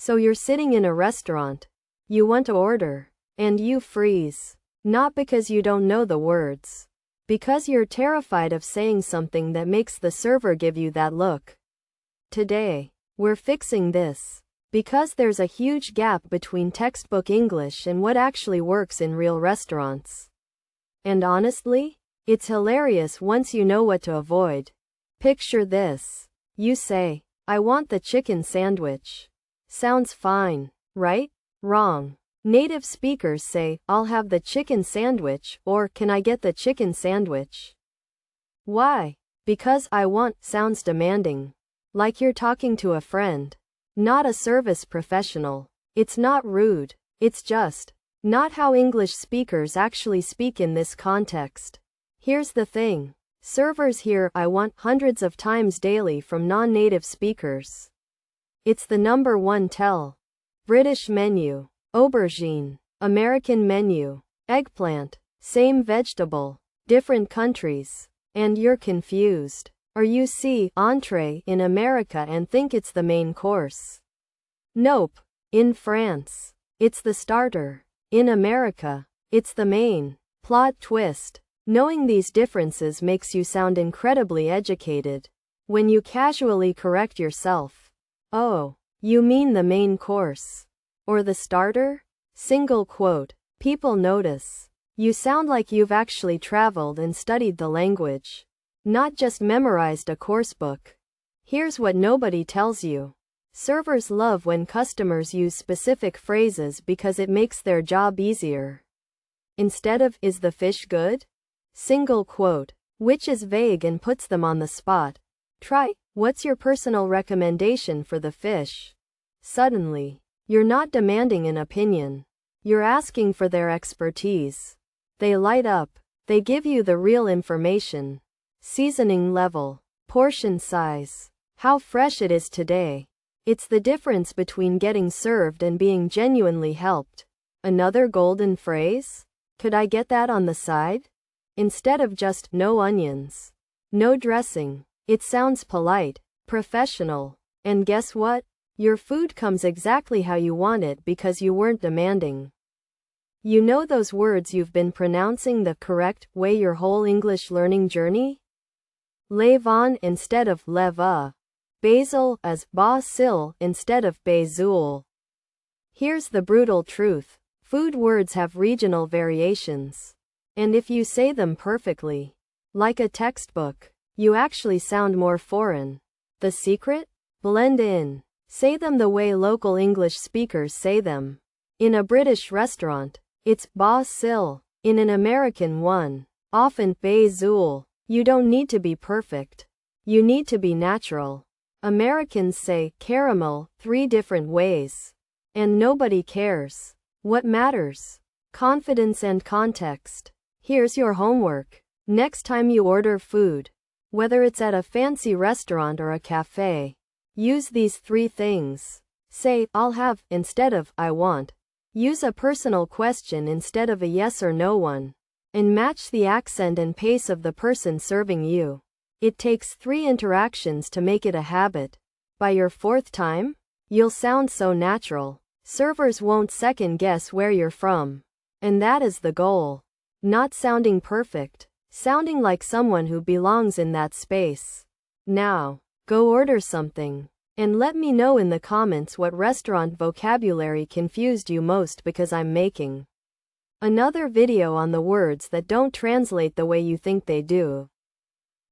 So you're sitting in a restaurant. You want to order. And you freeze. Not because you don't know the words. Because you're terrified of saying something that makes the server give you that look. Today, we're fixing this. Because there's a huge gap between textbook English and what actually works in real restaurants. And honestly, it's hilarious once you know what to avoid. Picture this. You say, I want the chicken sandwich. Sounds fine, right? Wrong. Native speakers say, I'll have the chicken sandwich, or can I get the chicken sandwich? Why? Because I want sounds demanding. Like you're talking to a friend. Not a service professional. It's not rude. It's just not how English speakers actually speak in this context. Here's the thing. Servers hear I want hundreds of times daily from non-native speakers. It's the number one tell. British menu. Aubergine. American menu. Eggplant. Same vegetable. Different countries. And you're confused. Or you see entree in America and think it's the main course. Nope. In France, it's the starter. In America, it's the main. Plot twist. Knowing these differences makes you sound incredibly educated. When you casually correct yourself. Oh, you mean the main course? Or the starter? Single quote. People notice. You sound like you've actually traveled and studied the language. Not just memorized a course book. Here's what nobody tells you. Servers love when customers use specific phrases because it makes their job easier. Instead of, is the fish good? Single quote. Which is vague and puts them on the spot. Try, what's your personal recommendation for the fish? Suddenly, you're not demanding an opinion. You're asking for their expertise. They light up. They give you the real information. Seasoning level. Portion size. How fresh it is today. It's the difference between getting served and being genuinely helped. Another golden phrase? Could I get that on the side? Instead of just, no onions. No dressing. It sounds polite, professional. And guess what? Your food comes exactly how you want it because you weren't demanding. You know those words you've been pronouncing the correct way your whole English learning journey? Levain instead of leva. Basil as basil instead of bazool. Here's the brutal truth. Food words have regional variations. And if you say them perfectly, like a textbook, you actually sound more foreign. The secret? Blend in. Say them the way local English speakers say them. In a British restaurant, it's basil. In an American one, often bazool. You don't need to be perfect. You need to be natural. Americans say caramel 3 different ways. And nobody cares. What matters? Confidence and context. Here's your homework. Next time you order food, whether it's at a fancy restaurant or a cafe, use these 3 things. Say, I'll have, instead of, I want. Use a personal question instead of a yes or no one. And match the accent and pace of the person serving you. It takes 3 interactions to make it a habit. By your 4th time, you'll sound so natural. Servers won't second guess where you're from. And that is the goal. Not sounding perfect. Sounding like someone who belongs in that space. Now, go order something. And let me know in the comments what restaurant vocabulary confused you most, because I'm making another video on the words that don't translate the way you think they do.